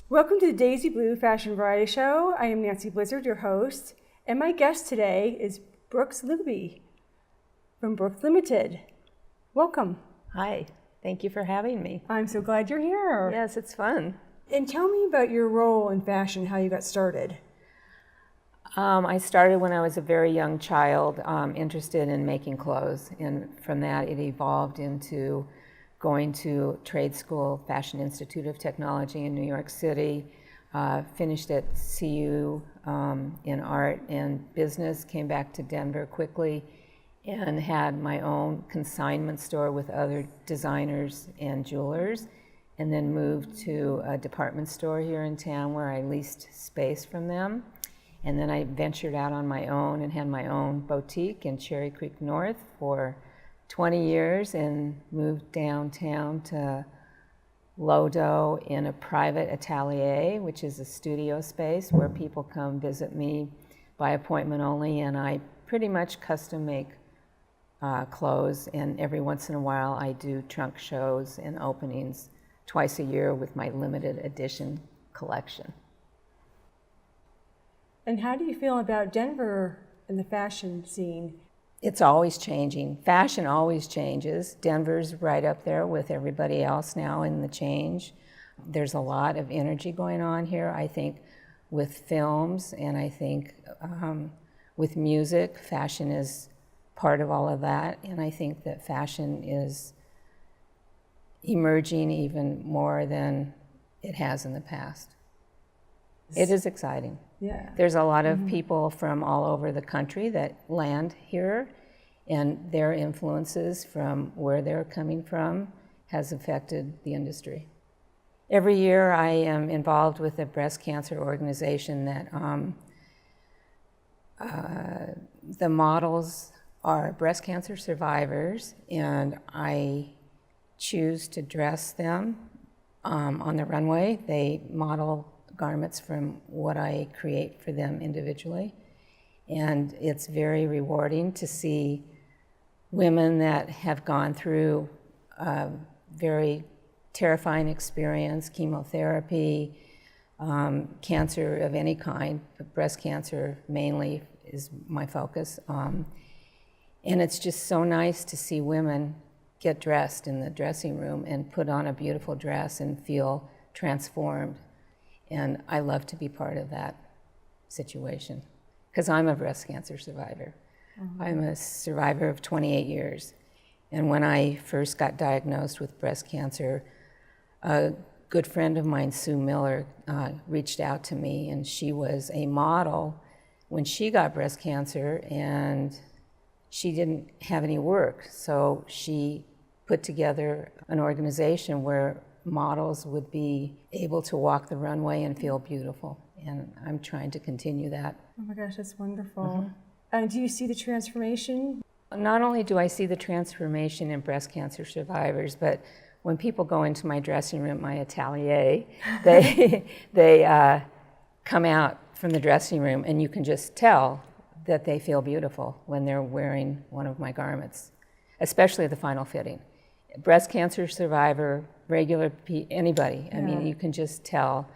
Welcome to the Daisy Blue Fashion Variety Show. I am Nancy Blizzard, your host, and my guest today is Brooks Luby from Brooks Limited. Welcome. Hi, thank you for having me. I'm so glad you're here. Yes, it's fun. And tell me about your role in fashion, how you got started. I started when I was a very young child, interested in making clothes, and from that it evolved into going to trade school, Fashion Institute of Technology in New York City, finished at CU in art and business, came back to Denver quickly, and had my own consignment store with other designers and jewelers, and then moved to a department store here in town where I leased space from them. And then I ventured out on my own and had my own boutique in Cherry Creek North for 20 years and moved downtown to Lodo in a private atelier, which is a studio space where people come visit me by appointment only, and I pretty much custom make clothes, and every once in a while I do trunk shows and openings twice a year with my limited edition collection. And how do you feel about Denver and the fashion scene? It's always changing. Fashion always changes. Denver's right up there with everybody else now in the change. There's a lot of energy going on here, I think, with films, and I think with music. Fashion is part of all of that, and I think that fashion is emerging even more than it has in the past. It is exciting. Yeah. There's a lot of people from all over the country that land here, and their influences from where they're coming from has affected the industry. Every year I am involved with a breast cancer organization that the models are breast cancer survivors, and I choose to dress them on the runway. They model garments from what I create for them individually. And it's very rewarding to see women that have gone through a very terrifying experience, chemotherapy, cancer of any kind, but breast cancer mainly is my focus. And it's just so nice to see women get dressed in the dressing room and put on a beautiful dress and feel transformed. And I love to be part of that situation because I'm a breast cancer survivor. I'm a survivor of 28 years. And when I first got diagnosed with breast cancer, a good friend of mine, Sue Miller, reached out to me, and she was a model when she got breast cancer, and she didn't have any work. So she put together an organization where models would be able to walk the runway and feel beautiful. And I'm trying to continue that. Oh my gosh, that's wonderful. Do you see the transformation? Not only do I see the transformation in breast cancer survivors, but when people go into my dressing room, my atelier, they come out from the dressing room and you can just tell that they feel beautiful when they're wearing one of my garments, especially the final fitting. Breast cancer survivor, anybody. I mean, you can just tell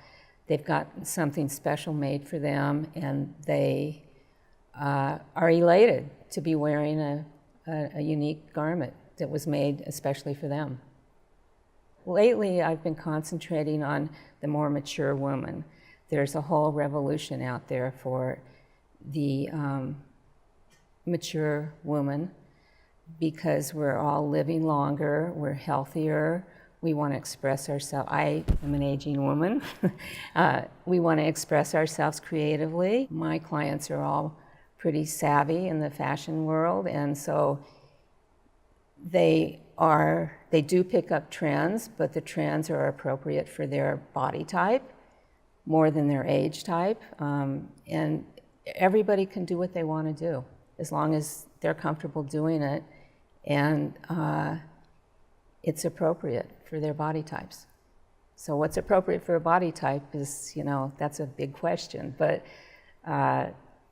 they've got something special made for them, and they are elated to be wearing a unique garment that was made especially for them. Lately, I've been concentrating on the more mature woman. There's a whole revolution out there for the mature woman, because we're all living longer, we're healthier, we want to express ourselves. I am an aging woman. We want to express ourselves creatively. My clients are all pretty savvy in the fashion world, and so they do pick up trends, but the trends are appropriate for their body type more than their age type. And everybody can do what they want to do as long as they're comfortable doing it, and it's appropriate for their body types. So what's appropriate for a body type is, that's a big question. But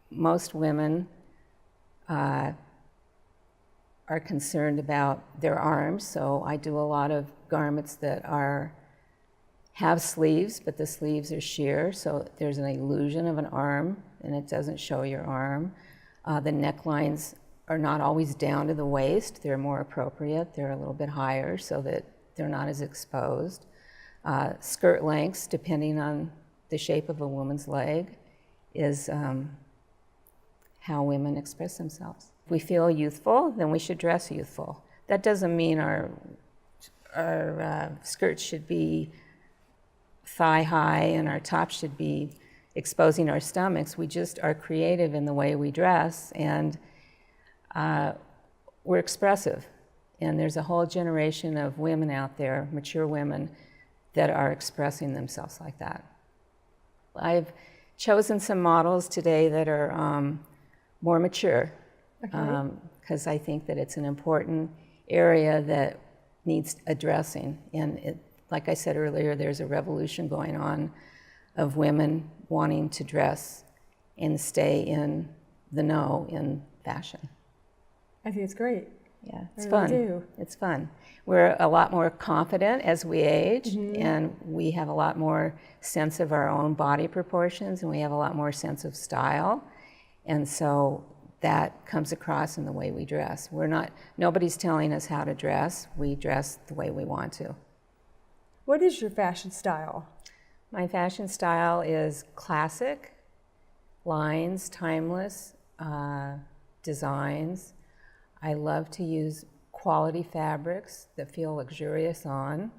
most women are concerned about their arms, so I do a lot of garments that have sleeves, but the sleeves are sheer, so there's an illusion of an arm, and it doesn't show your arm. The necklines are not always down to the waist. They're more appropriate. They're a little bit higher so that they're not as exposed. Skirt lengths, depending on the shape of a woman's leg, is how women express themselves. If we feel youthful, then we should dress youthful. That doesn't mean our skirts should be thigh high and our tops should be exposing our stomachs. We just are creative in the way we dress, and we're expressive. And there's a whole generation of women out there, mature women, that are expressing themselves like that. I've chosen some models today that are more mature, because I think that it's an important area that needs addressing. And like I said earlier, there's a revolution going on of women wanting to dress and stay in the know in fashion. I think it's great. Yeah, it's I fun. really do. It's fun. We're a lot more confident as we age, and we have a lot more sense of our own body proportions, and we have a lot more sense of style. And so that comes across in the way we dress. Nobody's telling us how to dress. We dress the way we want to. What is your fashion style? My fashion style is classic, lines, timeless designs. I love to use quality fabrics that feel luxurious on.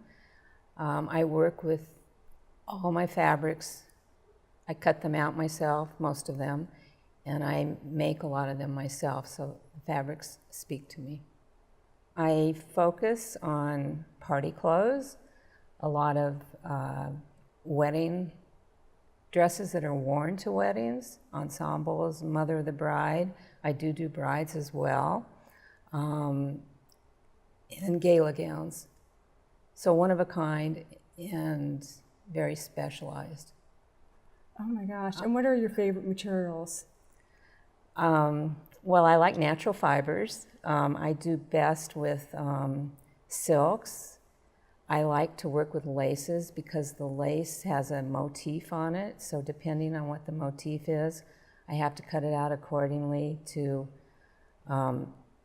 I work with all my fabrics. I cut them out myself, most of them, and I make a lot of them myself, so the fabrics speak to me. I focus on party clothes, a lot of wedding dresses that are worn to weddings, ensembles, mother of the bride. I do brides as well. And gala gowns. So one of a kind and very specialized. Oh my gosh. And what are your favorite materials? Well, I like natural fibers. I do best with silks. I like to work with laces because the lace has a motif on it. So depending on what the motif is, I have to cut it out accordingly to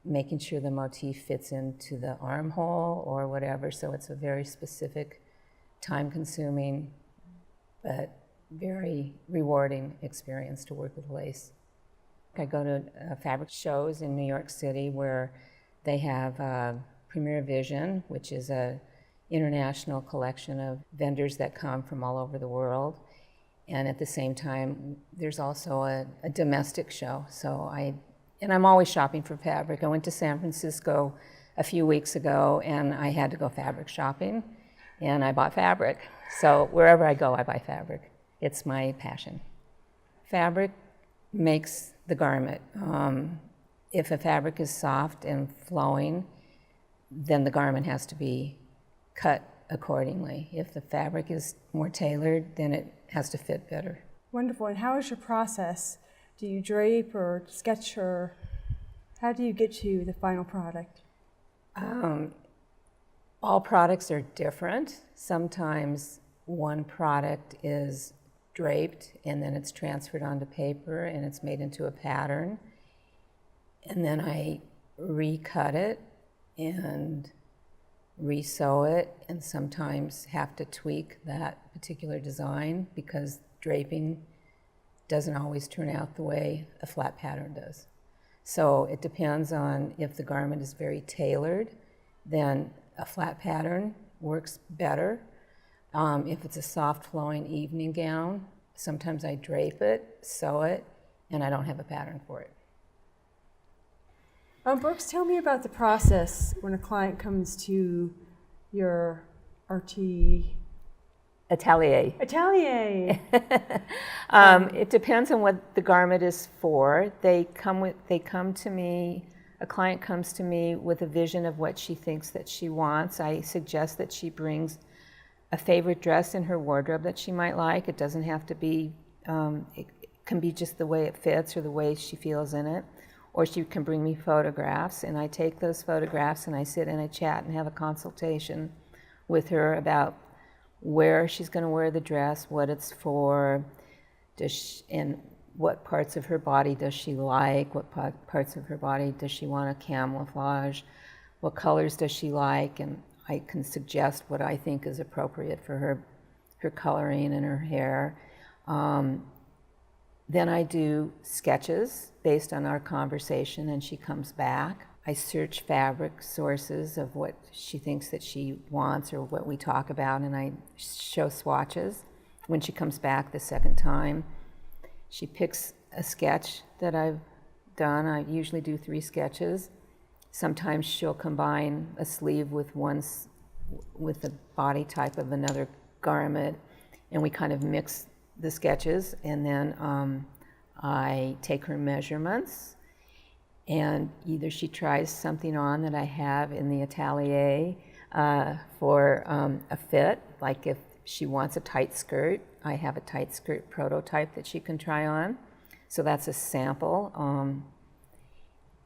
making sure the motif fits into the armhole or whatever. So it's a very specific, time-consuming, but very rewarding experience to work with lace. I go to fabric shows in New York City where they have Premier Vision, which is a international collection of vendors that come from all over the world. And at the same time, there's also a domestic show. And I'm always shopping for fabric. I went to San Francisco a few weeks ago, and I had to go fabric shopping, and I bought fabric. So wherever I go, I buy fabric. It's my passion. Fabric makes the garment. If a fabric is soft and flowing, then the garment has to be cut accordingly. If the fabric is more tailored, then it has to fit better. Wonderful. And how is your process? Do you drape or sketch, or how do you get to the final product? All products are different. Sometimes one product is draped and then it's transferred onto paper and it's made into a pattern. And then I recut it and re-sew it, and sometimes have to tweak that particular design because draping doesn't always turn out the way a flat pattern does. So it depends on if the garment is very tailored, then a flat pattern works better. If it's a soft flowing evening gown, sometimes I drape it, sew it, and I don't have a pattern for it. Brooks, tell me about the process when a client comes to your RT Atelier. It depends on what the garment is for. A client comes to me with a vision of what she thinks that she wants. I suggest that she brings a favorite dress in her wardrobe that she might like. It doesn't have to be, it can be just the way it fits or the way she feels in it. Or she can bring me photographs, and I take those photographs and I sit and I chat and have a consultation with her about where she's going to wear the dress, what it's for, and what parts of her body does she like, what parts of her body does she want to camouflage, what colors does she like, and I can suggest what I think is appropriate for her coloring and her hair. Then I do sketches based on our conversation, and she comes back. I search fabric sources of what she thinks that she wants or what we talk about, and I show swatches. When she comes back the second time, she picks a sketch that I've done. I usually do 3 sketches. Sometimes she'll combine a sleeve with the body type of another garment, and we kind of mix the sketches, and then I take her measurements, and either she tries something on that I have in the atelier for a fit, like if she wants a tight skirt, I have a tight skirt prototype that she can try on. So that's a sample.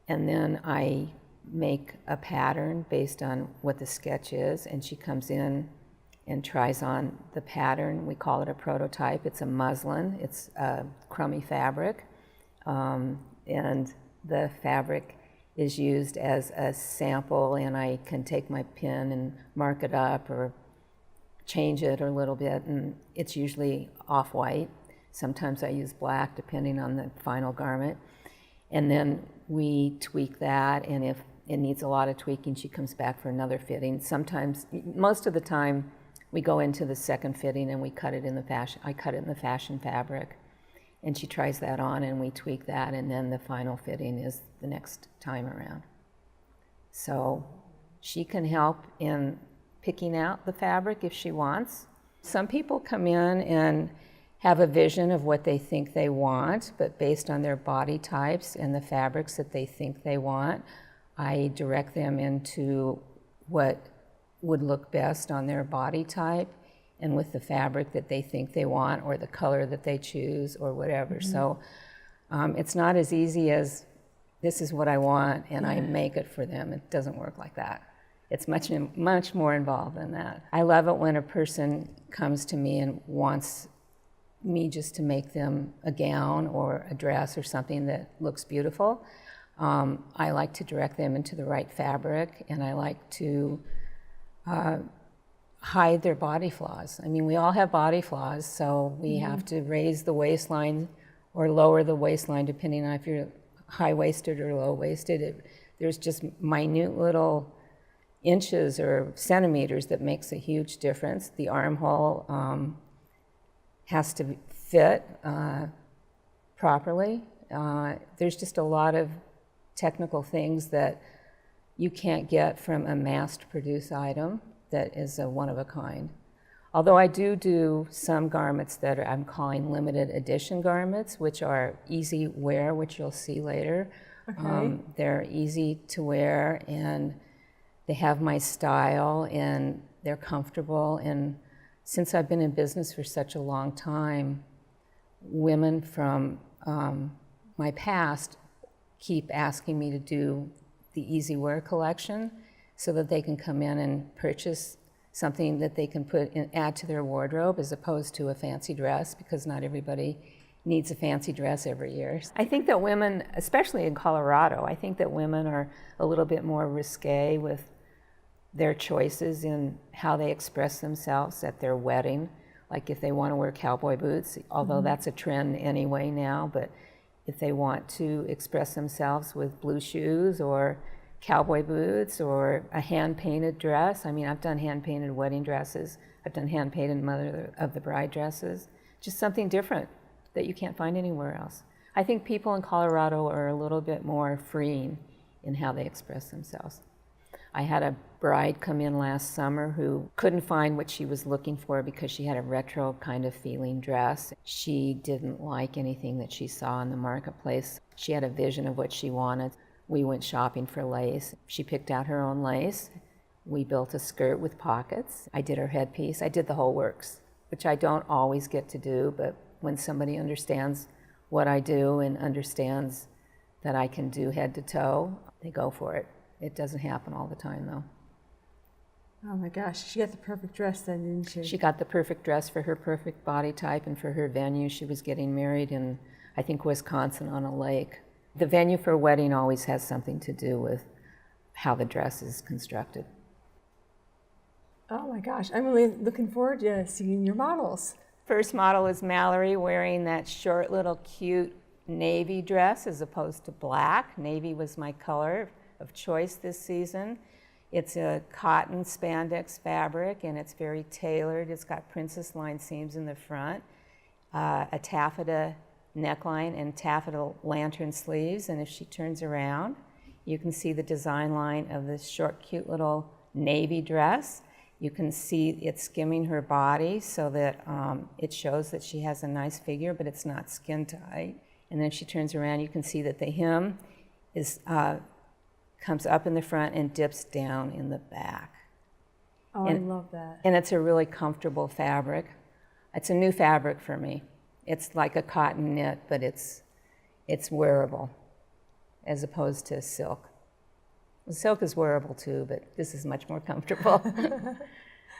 And then I make a pattern based on what the sketch is, and she comes in and tries on the pattern. We call it a prototype. It's a muslin. It's a crummy fabric. And the fabric is used as a sample, and I can take my pen and mark it up or change it a little bit, and it's usually off-white. Sometimes I use black, depending on the final garment. And then we tweak that, and if it needs a lot of tweaking, she comes back for another fitting. Sometimes, most of the time, we go into the second fitting and we cut it in the fashion. I cut it in the fashion fabric, and she tries that on, and we tweak that, and then the final fitting is the next time around. So she can help in picking out the fabric if she wants. Some people come in and have a vision of what they think they want, but based on their body types and the fabrics that they think they want, I direct them into what would look best on their body type and with the fabric that they think they want, or the color that they choose, or whatever. Mm-hmm. So it's not as easy as this is what I want and I make it for them. It doesn't work like that. It's much more involved than that. I love it when a person comes to me and wants me just to make them a gown or a dress or something that looks beautiful. I like to direct them into the right fabric, and I like to hide their body flaws. I mean, we all have body flaws, so we have to raise the waistline or lower the waistline depending on if you're high-waisted or low-waisted. There's just minute little inches or centimeters that makes a huge difference. The armhole has to fit properly. There's just a lot of technical things that you can't get from a mass-produced item that is a one-of-a-kind. Although I do some garments that I'm calling limited edition garments, which are easy wear, which you'll see later. Okay. They're easy to wear, and they have my style, and they're comfortable. And since I've been in business for such a long time, women from my past keep asking me to do the easy wear collection so that they can come in and purchase something that they can add to their wardrobe as opposed to a fancy dress, because not everybody needs a fancy dress every year. I think that women, especially in Colorado, I think that women are a little bit more risque with their choices in how they express themselves at their wedding. Like if they want to wear cowboy boots, although that's a trend anyway now, but if they want to express themselves with blue shoes or cowboy boots or a hand-painted dress. I mean, I've done hand-painted wedding dresses. I've done hand-painted mother of the bride dresses. Just something different that you can't find anywhere else. I think people in Colorado are a little bit more freeing in how they express themselves. I had a bride come in last summer who couldn't find what she was looking for because she had a retro kind of feeling dress. She didn't like anything that she saw in the marketplace. She had a vision of what she wanted. We went shopping for lace. She picked out her own lace. We built a skirt with pockets. I did her headpiece. I did the whole works, which I don't always get to do, but when somebody understands what I do and understands that I can do head to toe, they go for it. It doesn't happen all the time, though. Oh my gosh, she got the perfect dress then, didn't she? She got the perfect dress for her perfect body type and for her venue. She was getting married in, I think, Wisconsin on a lake. The venue for a wedding always has something to do with how the dress is constructed. Oh my gosh, I'm really looking forward to seeing your models. First model is Mallory wearing that short little cute navy dress as opposed to black. Navy was my color of choice this season. It's a cotton spandex fabric and it's very tailored. It's got princess line seams in the front, a taffeta neckline and taffeta lantern sleeves. And if she turns around, you can see the design line of this short, cute little navy dress. You can see it skimming her body so that it shows that she has a nice figure, but it's not skin tight. And then if she turns around, you can see that the hem is comes up in the front and dips down in the back. Oh, I love that. And it's a really comfortable fabric. It's a new fabric for me. It's like a cotton knit, but it's wearable as opposed to silk. Well, silk is wearable too, but this is much more comfortable.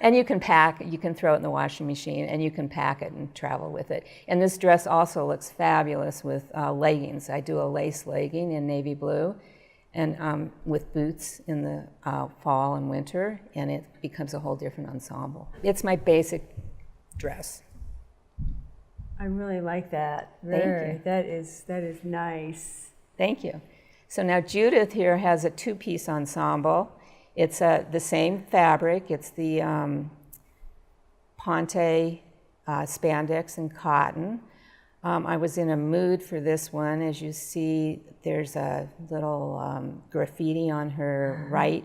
And you can pack, you can throw it in the washing machine, and you can pack it and travel with it. And this dress also looks fabulous with leggings. I do a lace legging in navy blue, and with boots in the fall and winter, and it becomes a whole different ensemble. It's my basic dress. I really like that. Thank you. That is nice. Thank you. So now Judith here has a two-piece ensemble. It's the same fabric. It's the Ponte spandex and cotton. I was in a mood for this one. As you see, there's a little graffiti on her right.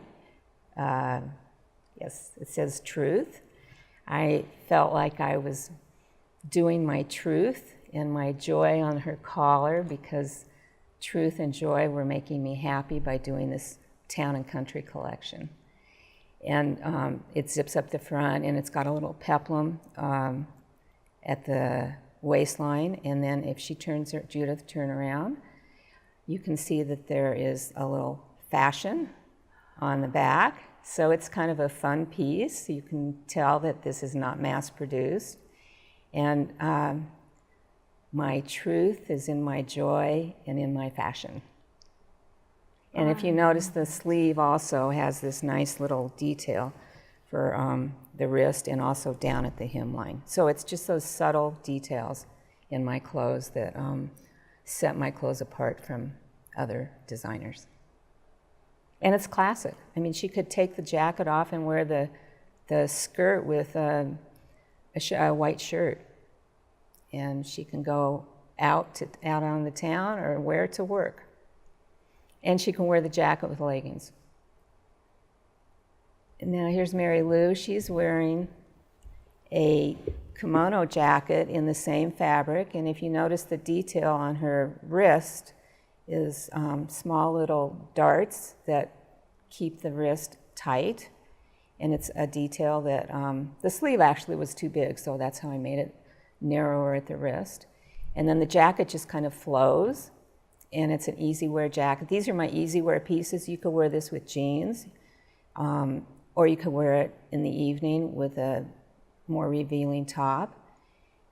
Yes, it says truth. I felt like I was doing my truth and my joy on her collar because truth and joy were making me happy by doing this town and country collection. And it zips up the front and it's got a little peplum at the waistline, and then if she turns, Judith, turn around, you can see that there is a little fashion on the back. So it's kind of a fun piece. You can tell that this is not mass produced. And my truth is in my joy and in my fashion. And if you notice, the sleeve also has this nice little detail for the wrist and also down at the hemline. So it's just those subtle details in my clothes that set my clothes apart from other designers. And it's classic. I mean, she could take the jacket off and wear the skirt with a white shirt. And she can go out on the town or wear it to work. And she can wear the jacket with leggings. And now here's Mary Lou. She's wearing a kimono jacket in the same fabric. And if you notice, the detail on her wrist is small little darts that keep the wrist tight. And it's a detail that the sleeve actually was too big, so that's how I made it narrower at the wrist. And then the jacket just kind of flows, and it's an easy wear jacket. These are my easy wear pieces. You could wear this with jeans, or you could wear it in the evening with a more revealing top.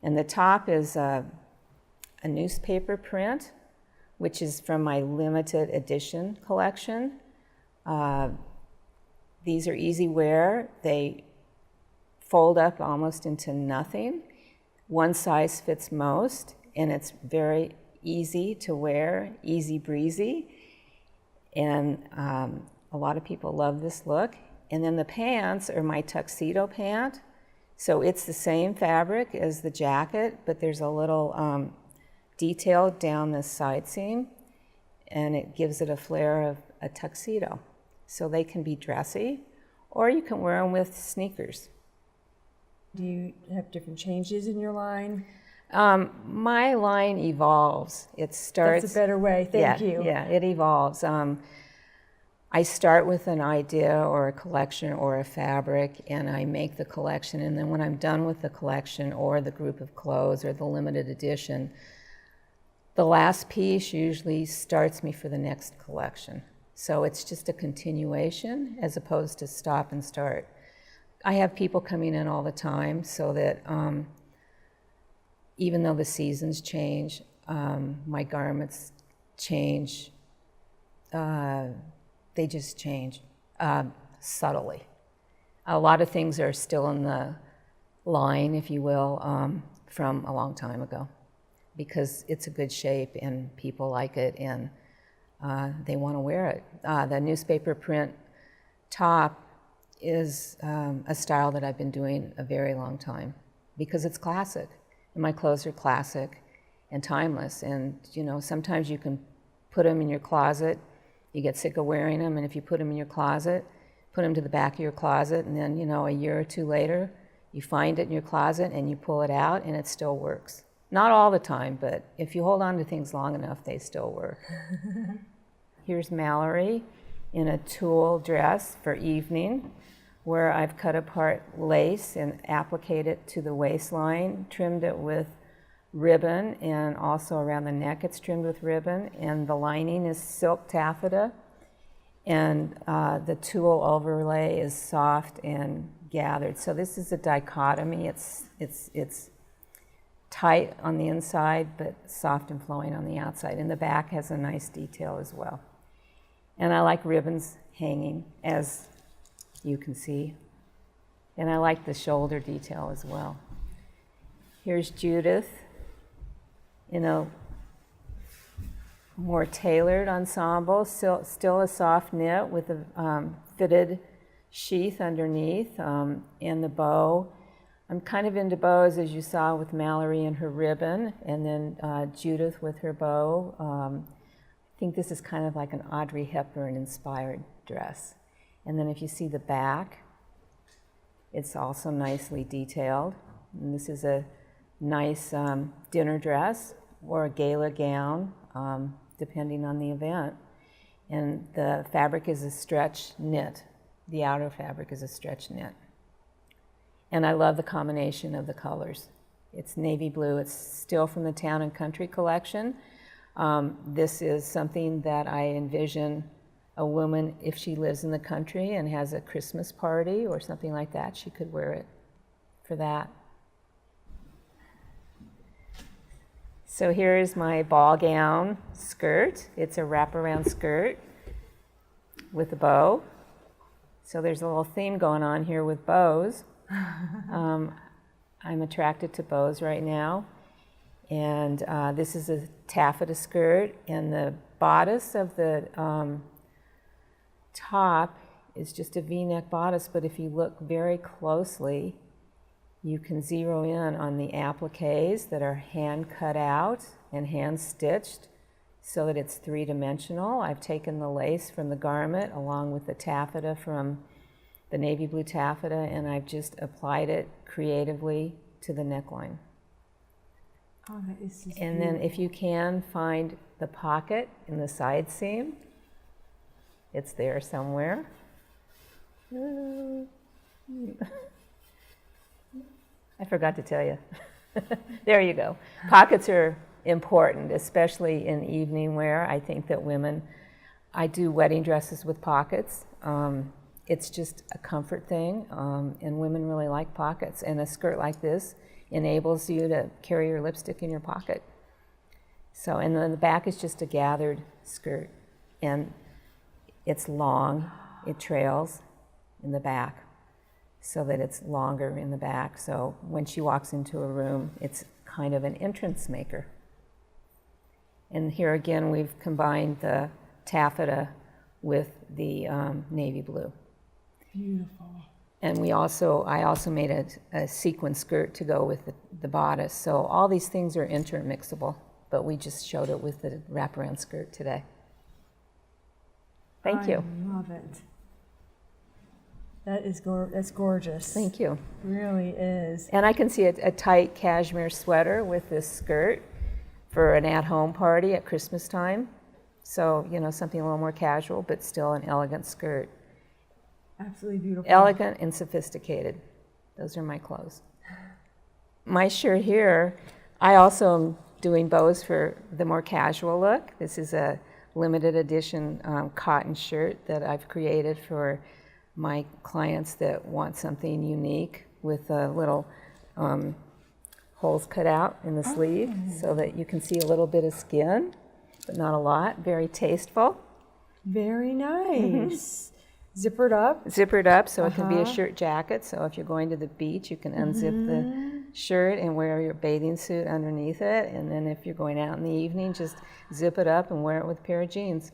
And the top is a newspaper print, which is from my limited edition collection. These are easy wear. They fold up almost into nothing. One size fits most, and it's very easy to wear, easy breezy. And a lot of people love this look. And then the pants are my tuxedo pant. So it's the same fabric as the jacket, but there's a little detail down the side seam, and it gives it a flair of a tuxedo. So they can be dressy, or you can wear them with sneakers. Do you have different changes in your line? My line evolves. It starts... That's a better way, thank you. Yeah, it evolves. I start with an idea or a collection or a fabric, and I make the collection, and then when I'm done with the collection or the group of clothes or the limited edition, the last piece usually starts me for the next collection. So it's just a continuation as opposed to stop and start. I have people coming in all the time, so that even though the seasons change, my garments change. They just change subtly. A lot of things are still in the line, if you will, from a long time ago, because it's a good shape and people like it and they want to wear it. The newspaper print top is a style that I've been doing a very long time because it's classic. And my clothes are classic and timeless. And, you know, sometimes you can put them in your closet, you get sick of wearing them, and if you put them in your closet, put them to the back of your closet, and then, you know, a year or two later, you find it in your closet and you pull it out and it still works. Not all the time, but if you hold on to things long enough, they still work. Here's Mallory in a tulle dress for evening, where I've cut apart lace and appliqued it to the waistline, trimmed it with ribbon, and also around the neck it's trimmed with ribbon, and the lining is silk taffeta, and the tulle overlay is soft and gathered. So this is a dichotomy. It's tight on the inside, but soft and flowing on the outside. And the back has a nice detail as well. And I like ribbons hanging, as you can see. And I like the shoulder detail as well. Here's Judith in a more tailored ensemble, still a soft knit with a fitted sheath underneath, and the bow. I'm kind of into bows, as you saw with Mallory and her ribbon, and then Judith with her bow. I think this is kind of like an Audrey Hepburn-inspired dress. And then if you see the back, it's also nicely detailed. And this is a nice dinner dress or a gala gown, depending on the event. And the fabric is a stretch knit. The outer fabric is a stretch knit. And I love the combination of the colors. It's navy blue. It's still from the Town and Country collection. This is something that I envision a woman, if she lives in the country and has a Christmas party or something like that, she could wear it for that. So here is my ball gown skirt. It's a wraparound skirt with a bow. So there's a little theme going on here with bows. I'm attracted to bows right now. And this is a taffeta skirt, and the bodice of the top is just a V-neck bodice, but if you look very closely, you can zero in on the appliques that are hand cut out and hand stitched so that it's three-dimensional. I've taken the lace from the garment along with the taffeta from the navy blue taffeta, and I've just applied it creatively to the neckline. Oh, that is just and then if you can find the pocket in the side seam, it's there somewhere. I forgot to tell you. There you go. Pockets are important, especially in evening wear. I think that women, I do wedding dresses with pockets. It's just a comfort thing, and women really like pockets. And a skirt like this enables you to carry your lipstick in your pocket. So, and then the back is just a gathered skirt, and it's long, it trails in the back so that it's longer in the back. So when she walks into a room, it's kind of an entrance maker. And here again, we've combined the taffeta with the navy blue. Beautiful. And I also made a sequin skirt to go with the bodice. So all these things are intermixable, but we just showed it with the wraparound skirt today. Thank you. I love it. That's gorgeous. Thank you. It really is. And I can see a tight cashmere sweater with this skirt for an at-home party at Christmas time. So, you know, something a little more casual, but still an elegant skirt. Absolutely beautiful. Elegant and sophisticated. Those are my clothes. My shirt here, I also am doing bows for the more casual look. This is a limited edition cotton shirt that I've created for my clients that want something unique with little holes cut out in the sleeve so that you can see a little bit of skin, but not a lot. Very tasteful. Very nice. Zippered up. Zippered up, so it can be a shirt jacket. So if you're going to the beach, you can unzip the shirt and wear your bathing suit underneath it. And then if you're going out in the evening, just zip it up and wear it with a pair of jeans.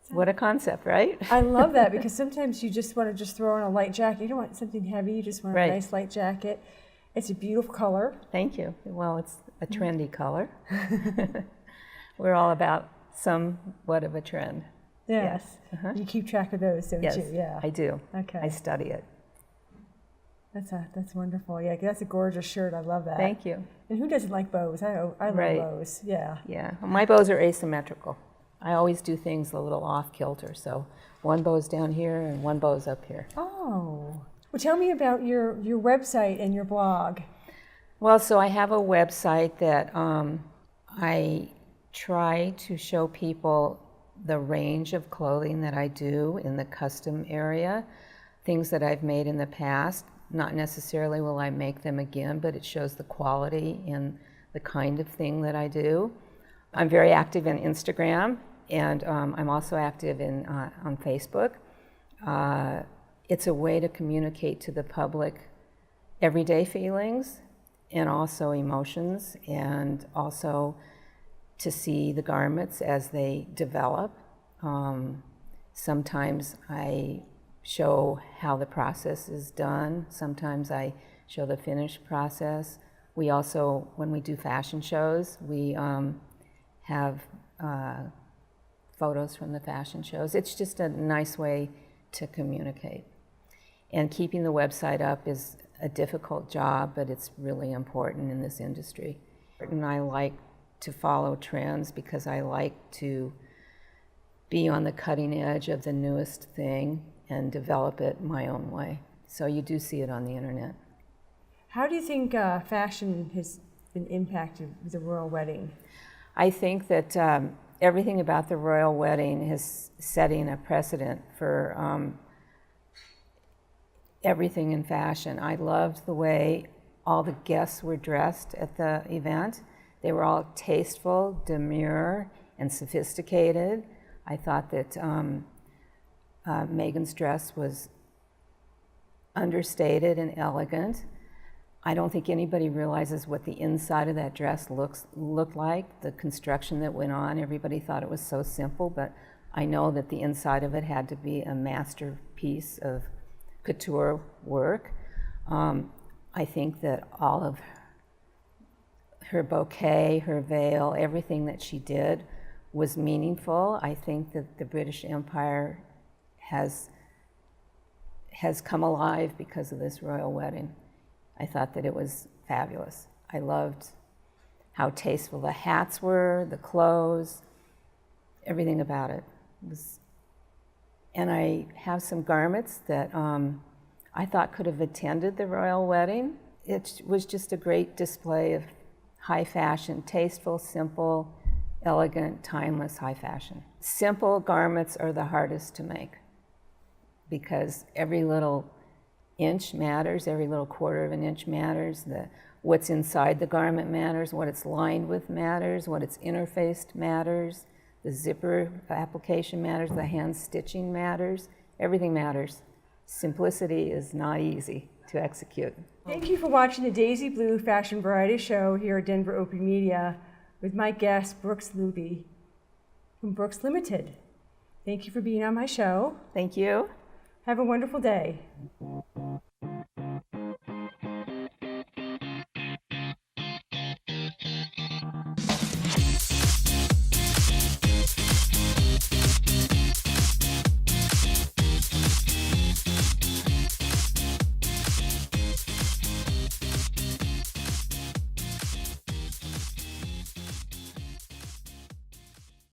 What a concept, right? I love that, because sometimes you just want to just throw on a light jacket. You don't want something heavy. You just want a nice light jacket. It's a beautiful color. Thank you. Well, it's a trendy color. We're all about somewhat of a trend. Yes. You keep track of those, don't you? Yeah. I do. Okay. I study it. That's wonderful. Yeah, that's a gorgeous shirt. I love that. Thank you. And who doesn't like bows? I love bows. Yeah. Yeah. My bows are asymmetrical. I always do things a little off kilter. So one bow's down here and one bow's up here. Oh. Well, tell me about your website and your blog. Well, so I have a website that I try to show people the range of clothing that I do in the custom area, things that I've made in the past. Not necessarily will I make them again, but it shows the quality and the kind of thing that I do. I'm very active in Instagram, and I'm also active on Facebook. It's a way to communicate to the public everyday feelings and also emotions, and also to see the garments as they develop. Sometimes I show how the process is done. Sometimes I show the finished process. We also, when we do fashion shows, we have photos from the fashion shows. It's just a nice way to communicate. And keeping the website up is a difficult job, but it's really important in this industry. And I like to follow trends because I like to be on the cutting edge of the newest thing and develop it my own way. So you do see it on the internet. How do you think fashion has been impacted with the royal wedding? I think that everything about the royal wedding is setting a precedent for everything in fashion. I loved the way all the guests were dressed at the event. They were all tasteful, demure, and sophisticated. I thought that Meghan's dress was understated and elegant. I don't think anybody realizes what the inside of that dress looked like, the construction that went on. Everybody thought it was so simple, but I know that the inside of it had to be a masterpiece of couture work. I think that all of her bouquet, her veil, everything that she did was meaningful. I think that the British Empire has come alive because of this royal wedding. I thought that it was fabulous. I loved how tasteful the hats were, the clothes, everything about it. And I have some garments that I thought could have attended the royal wedding. It was just a great display of high fashion, tasteful, simple, elegant, timeless high fashion. Simple garments are the hardest to make because every little inch matters, every little quarter of an inch matters, what's inside the garment matters, what it's lined with matters, what it's interfaced matters, the zipper application matters, the hand stitching matters, everything matters. Simplicity is not easy to execute. Thank you for watching the Daisy Blue Fashion Variety Show here at Denver Opie Media with my guest, Brooks Luby from Brooks Limited. Thank you for being on my show. Thank you. Have a wonderful day.